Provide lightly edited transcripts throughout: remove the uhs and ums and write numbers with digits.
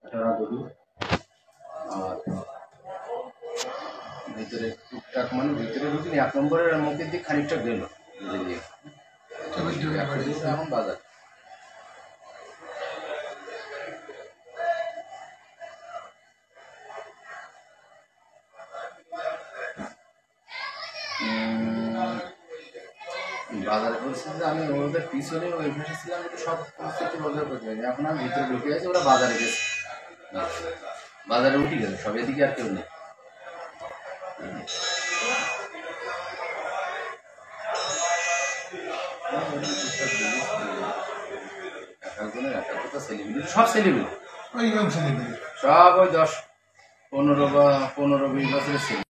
গরু আর ভিতরে টুকটাক মানে ভিতরে ঢুকিনি 1 নম্বরের মুখের দিক খানিকটা গেল এখন বাজার বাজার পরিস্থিতি আমি ওদের পিছনে ওই ভেসে ছিলাম একটু সব পরিস্থিতি বাজার করতে পারি এখন আমি ভিতরে ঢুকে আছি ওরা বাজারে গেছে বাজারে উঠে গেছে সব এদিকে আর কেউ নেই সব সেলিব্রিটি সব ওই 10-15-20 বছরের ছেলে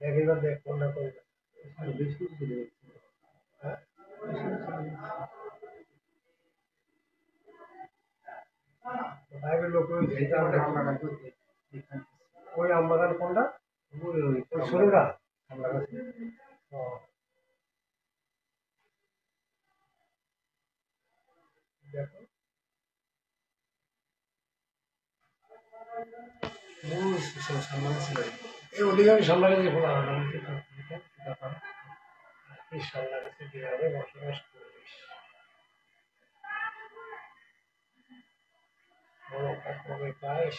একবার দেখ কোনটা করবে বেশি বাইরের লোক ওই আমবাগান কোনটা সরুরা আমরা দেখো সম্মান ছিল এই অধিকারী সামনে গেছে খোলা হবে সামনে গেছে দিয়ে হবে বসবাস পরিবেশ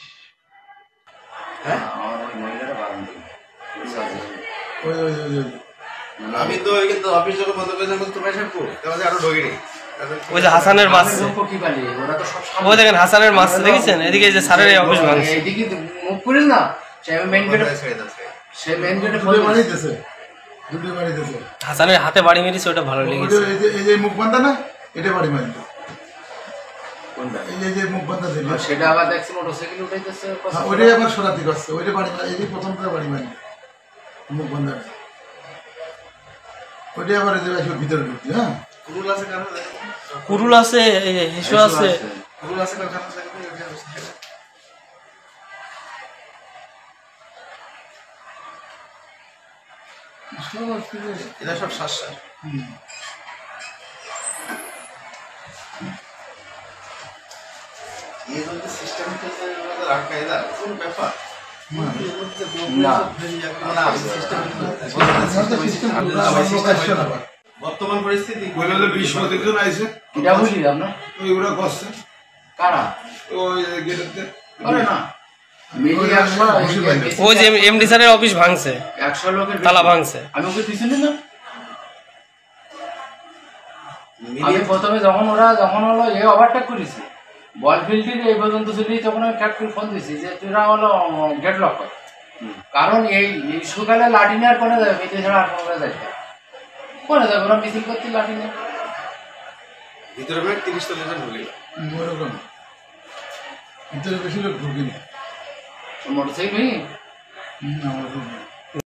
আমি তো কিন্তু অফিস যখন বন্ধ করে যাবো তোমার সাথে আরো ঢোকেনি ওই যে হাসানের মাছ ওই দেখেন হাসানের মাছ দেখেছেন এদিকে যে স্যারের অফিস ভাঙছে এইদিকে মুভ করিস না সে মেইন গেটে সে মেইন গেটে ফুলে বাড়িতেছে দুটো বাড়িতেছে হাসানের হাতে বাড়ি মেরেছে ওটা ভালো লেগেছে এই যে মুখ বান্ধা না এটা বাড়ি মারলো কোনটা এই যে মুখ বান্ধা ছিল সেটা আবার দেখছি মোটরসাইকেল উঠাইতেছে ওইটাই আবার সরাতি করছে ওইটা বাড়ি এই যে প্রথমটা বাড়ি মারলো মুখ বান্ধা ওইটাই আবার এই যে ভিতরে ঢুকছে হ্যাঁ কুরুল আছে হিসু আছে এটা সব শ্বাস এই যে সিস্টেম থেকে রাখাই দা কোন ব্যাপার বর্তমান পরিস্থিতি 20-25 জন আইছে এটা বুঝলি আপনার ওইগুলো করছে কারা ওই গেটে করে না ওই যে এমডি স্যারের অফিস ভাঙছে 100 লোকের তালা ভাঙছে আমি ওকে পিছনে না আমি প্রথমে যখন হলো এ ওভারটেক করেছে বল ফিল্ডের এই পর্যন্ত চলে তখন আমি ক্যাট করে ফোন দিয়েছি যে তোরা হলো গেট লক কর কারণ এই সকালে লাঠি নিয়ে আর কোনে যাবে মিটিং ছাড়া আর কোনে যাবে কোনে যাবে ওরা মিটিং করতে লাঠি নিয়ে ভিতরে 30-40 জন ঢুকে ওরকম ভিতরে বেশি লোক ঢুকিনি মোটরসাইকেল না